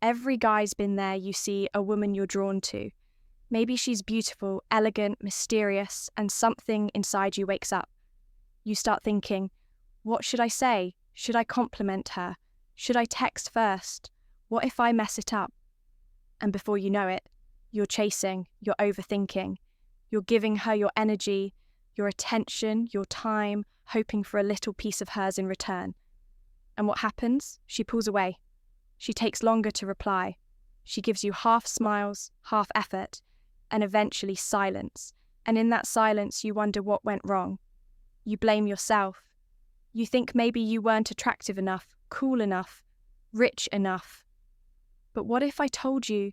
Every guy's been there. You see a woman you're drawn to. Maybe she's beautiful, elegant, mysterious, and something inside you wakes up. You start thinking, what should I say? Should I compliment her? Should I text first? What if I mess it up? And before you know it, you're chasing, you're overthinking. You're giving her your energy, your attention, your time, hoping for a little piece of hers in return. And what happens? She pulls away. She takes longer to reply. She gives you half smiles, half effort, and eventually silence. And in that silence, you wonder what went wrong. You blame yourself. You think maybe you weren't attractive enough, cool enough, rich enough. But what if I told you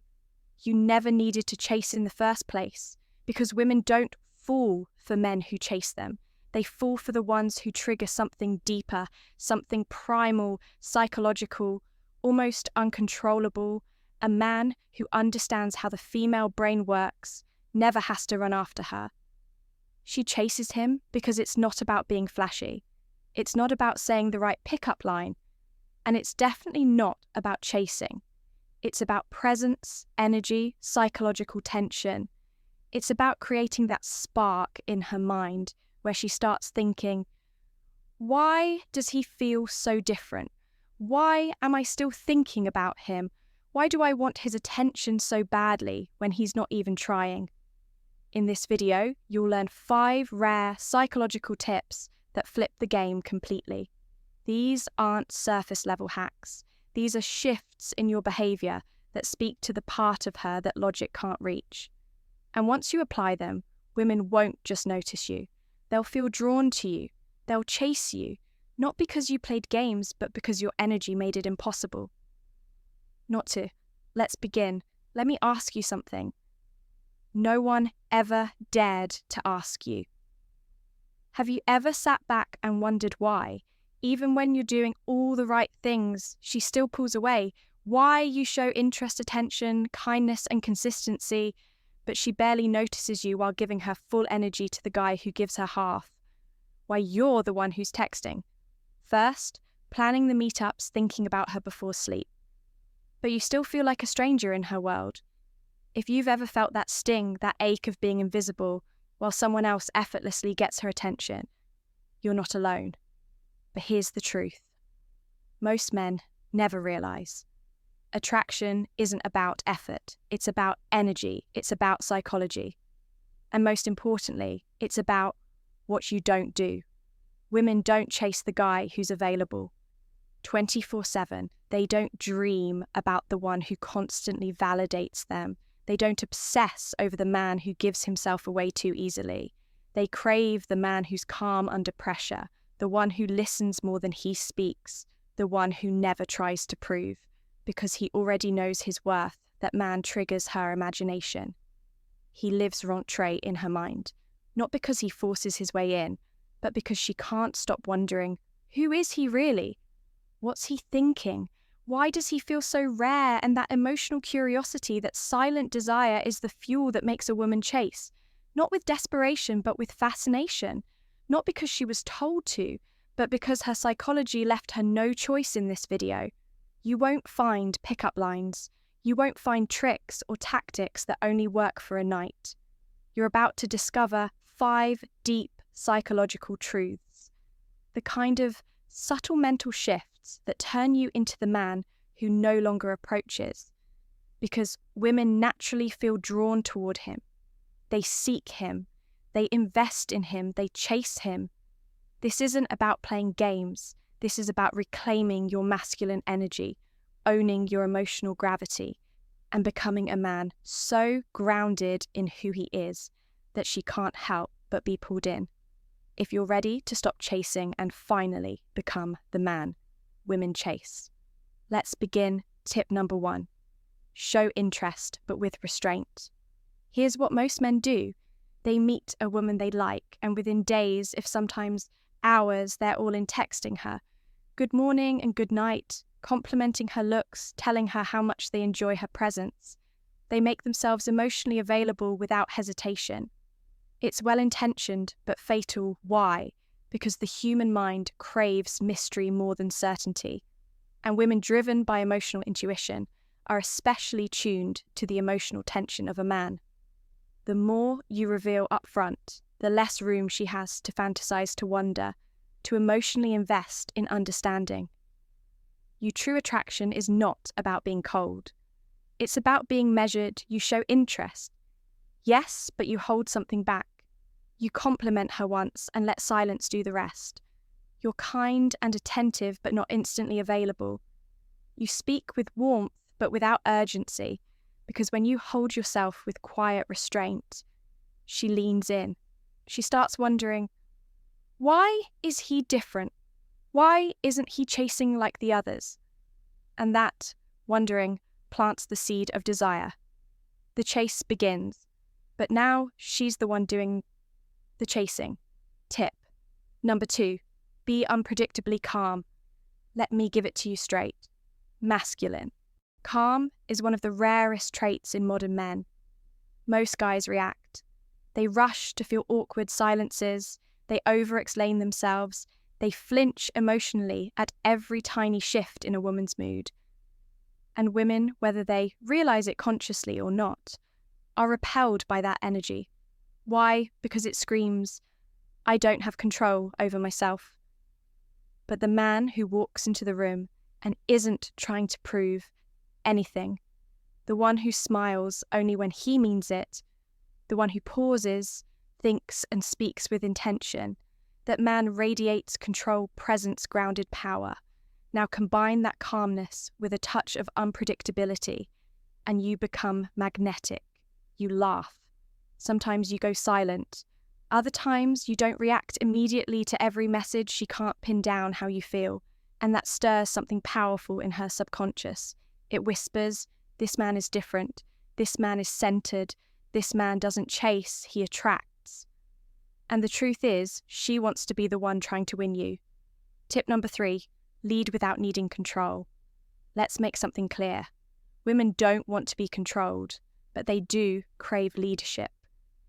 you never needed to chase in the first place? Because women don't fall for men who chase them. They fall for the ones who trigger something deeper, something primal, psychological, almost uncontrollable. A man who understands how the female brain works, never has to run after her. She chases him because it's not about being flashy. It's not about saying the right pickup line. And it's definitely not about chasing. It's about presence, energy, psychological tension. It's about creating that spark in her mind where she starts thinking, why does he feel so different? Why am I still thinking about him? Why do I want his attention so badly when he's not even trying? In this video, you'll learn 5 rare psychological tips that flip the game completely. These aren't surface level hacks. These are shifts in your behavior that speak to the part of her that logic can't reach. And once you apply them, women won't just notice you. They'll feel drawn to you. They'll chase you, not because you played games, but because your energy made it impossible. Not to. Let's begin. Let me ask you something. No one ever dared to ask you. Have you ever sat back and wondered why? Even when you're doing all the right things, she still pulls away. Why you show interest, attention, kindness, and consistency, but she barely notices you while giving her full energy to the guy who gives her half. Why you're the one who's texting. First, planning the meetups, thinking about her before sleep. But you still feel like a stranger in her world. If you've ever felt that sting, that ache of being invisible, while someone else effortlessly gets her attention, you're not alone. But here's the truth. Most men never realize. Attraction isn't about effort. It's about energy. It's about psychology. And most importantly, it's about what you don't do. Women don't chase the guy who's available 24/7. They don't dream about the one who constantly validates them. They don't obsess over the man who gives himself away too easily. They crave the man who's calm under pressure, the one who listens more than he speaks, the one who never tries to prove, because he already knows his worth. That man triggers her imagination. He lives rentré in her mind, not because he forces his way in, but because she can't stop wondering, who is he really? What's he thinking? Why does he feel so rare? And that emotional curiosity, that silent desire is the fuel that makes a woman chase, not with desperation, but with fascination. Not because she was told to, but because her psychology left her no choice in this video. You won't find pickup lines. You won't find tricks or tactics that only work for a night. You're about to discover 5 deep psychological truths. The kind of subtle mental shifts that turn you into the man who no longer approaches. Because women naturally feel drawn toward him. They seek him. They invest in him. They chase him. This isn't about playing games. This is about reclaiming your masculine energy, owning your emotional gravity, and becoming a man so grounded in who he is that she can't help but be pulled in. If you're ready to stop chasing and finally become the man women chase. Let's begin. Tip number 1. Show interest, but with restraint. Here's what most men do. They meet a woman they like, and within days, if sometimes hours, they're all in texting her. Good morning and good night, complimenting her looks, telling her how much they enjoy her presence. They make themselves emotionally available without hesitation. It's well-intentioned, but fatal. Why? Because the human mind craves mystery more than certainty. And women driven by emotional intuition are especially tuned to the emotional tension of a man. The more you reveal up front, the less room she has to fantasize, to wonder, to emotionally invest in understanding. Your true attraction is not about being cold. It's about being measured. You show interest. Yes, but you hold something back. You compliment her once and let silence do the rest. You're kind and attentive but not instantly available. You speak with warmth but without urgency, because when you hold yourself with quiet restraint, she leans in. She starts wondering, why is he different? Why isn't he chasing like the others? And that, wondering, plants the seed of desire. The chase begins, but now she's the one doing the chasing. Tip number 2, be unpredictably calm. Let me give it to you straight. Masculine. Calm is one of the rarest traits in modern men. Most guys react. They rush to feel awkward silences, they over-explain themselves, they flinch emotionally at every tiny shift in a woman's mood. And women, whether they realize it consciously or not, are repelled by that energy. Why? Because it screams, I don't have control over myself. But the man who walks into the room and isn't trying to prove anything, the one who smiles only when he means it, the one who pauses, thinks and speaks with intention, that man radiates control, presence, grounded power. Now combine that calmness with a touch of unpredictability, and you become magnetic. You laugh. Sometimes you go silent. Other times you don't react immediately to every message. She can't pin down how you feel, and that stirs something powerful in her subconscious. It whispers, this man is different. This man is centered. This man doesn't chase, he attracts. And the truth is, she wants to be the one trying to win you. Tip number 3, lead without needing control. Let's make something clear. Women don't want to be controlled, but they do crave leadership.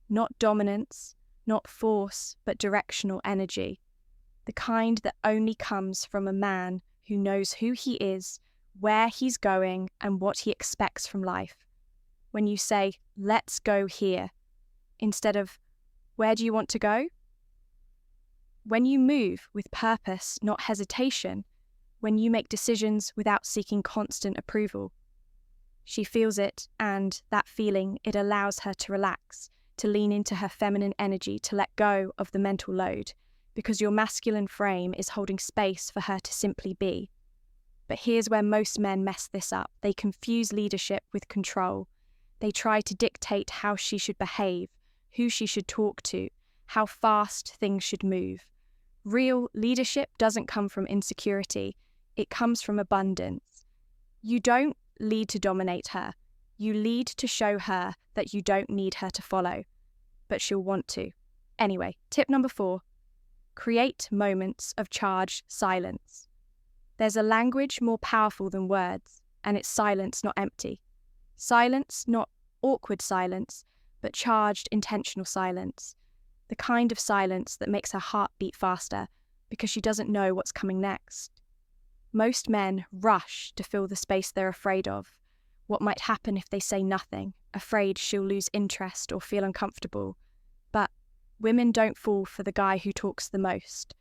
Not dominance, not force, but directional energy. The kind that only comes from a man who knows who he is, where he's going, and what he expects from life. When you say, let's go here, instead of, where do you want to go? When you move with purpose, not hesitation, when you make decisions without seeking constant approval. She feels it, and that feeling, it allows her to relax, to lean into her feminine energy, to let go of the mental load, because your masculine frame is holding space for her to simply be. But here's where most men mess this up. They confuse leadership with control. They try to dictate how she should behave, who she should talk to, how fast things should move. Real leadership doesn't come from insecurity. It comes from abundance. You don't lead to dominate her. You lead to show her that you don't need her to follow, but she'll want to. Anyway, tip number 4, create moments of charged silence. There's a language more powerful than words, and it's silence, not empty. Silence, not awkward silence, but charged, intentional silence. The kind of silence that makes her heart beat faster because she doesn't know what's coming next. Most men rush to fill the space they're afraid of. What might happen if they say nothing, afraid she'll lose interest or feel uncomfortable. But women don't fall for the guy who talks the most.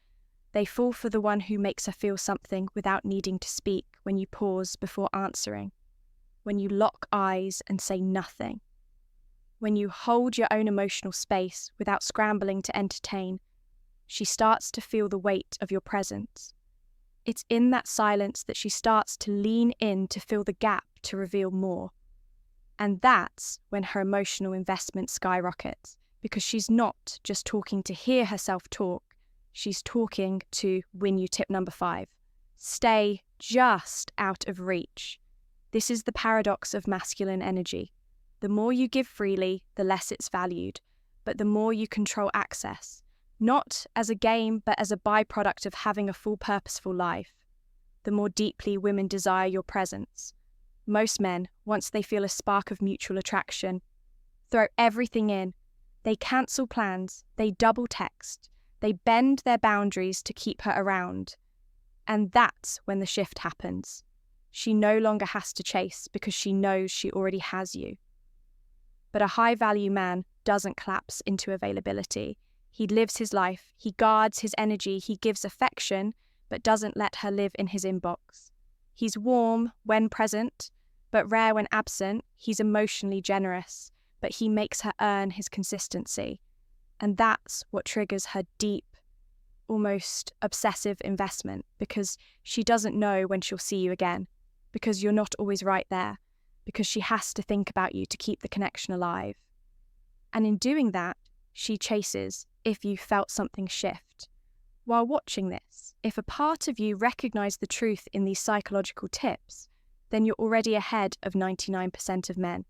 They fall for the one who makes her feel something without needing to speak, when you pause before answering, when you lock eyes and say nothing, when you hold your own emotional space without scrambling to entertain. She starts to feel the weight of your presence. It's in that silence that she starts to lean in to fill the gap, to reveal more. And that's when her emotional investment skyrockets, because she's not just talking to hear herself talk, she's talking to win you. Tip number 5, stay just out of reach. This is the paradox of masculine energy. The more you give freely, the less it's valued, but the more you control access, not as a game, but as a byproduct of having a full purposeful life, the more deeply women desire your presence. Most men, once they feel a spark of mutual attraction, throw everything in. They cancel plans, they double text, they bend their boundaries to keep her around. And that's when the shift happens. She no longer has to chase because she knows she already has you. But a high-value man doesn't collapse into availability. He lives his life, he guards his energy, he gives affection, but doesn't let her live in his inbox. He's warm when present, but rare when absent. He's emotionally generous, but he makes her earn his consistency. And that's what triggers her deep, almost obsessive investment, because she doesn't know when she'll see you again, because you're not always right there, because she has to think about you to keep the connection alive. And in doing that, she chases if you felt something shift. While watching this, if a part of you recognized the truth in these psychological tips, then you're already ahead of 99% of men.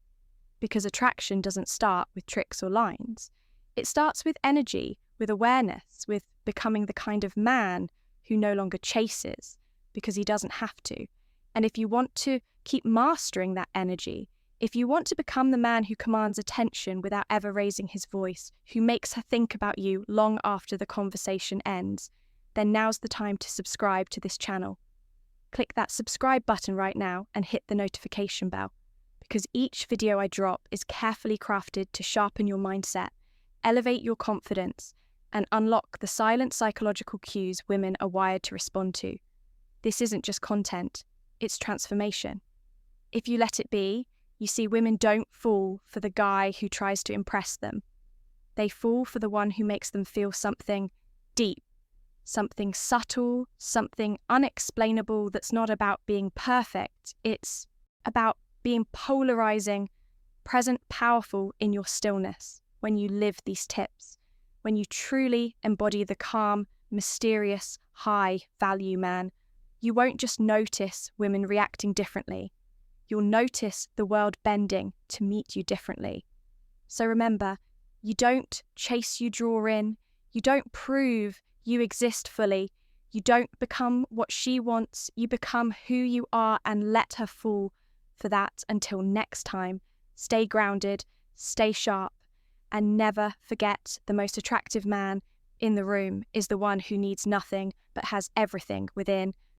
Because attraction doesn't start with tricks or lines. It starts with energy, with awareness, with becoming the kind of man who no longer chases because he doesn't have to. And if you want to keep mastering that energy, if you want to become the man who commands attention without ever raising his voice, who makes her think about you long after the conversation ends, then now's the time to subscribe to this channel. Click that subscribe button right now and hit the notification bell, because each video I drop is carefully crafted to sharpen your mindset, elevate your confidence, and unlock the silent psychological cues women are wired to respond to. This isn't just content, it's transformation. If you let it be, you see women don't fall for the guy who tries to impress them. They fall for the one who makes them feel something deep, something subtle, something unexplainable that's not about being perfect. It's about being polarizing, present, powerful in your stillness when you live these tips, when you truly embody the calm, mysterious, high-value man. You won't just notice women reacting differently. You'll notice the world bending to meet you differently. So remember, you don't chase, you draw in. You don't prove you exist fully. You don't become what she wants. You become who you are and let her fall for that. Until next time, stay grounded, stay sharp, and never forget the most attractive man in the room is the one who needs nothing but has everything within.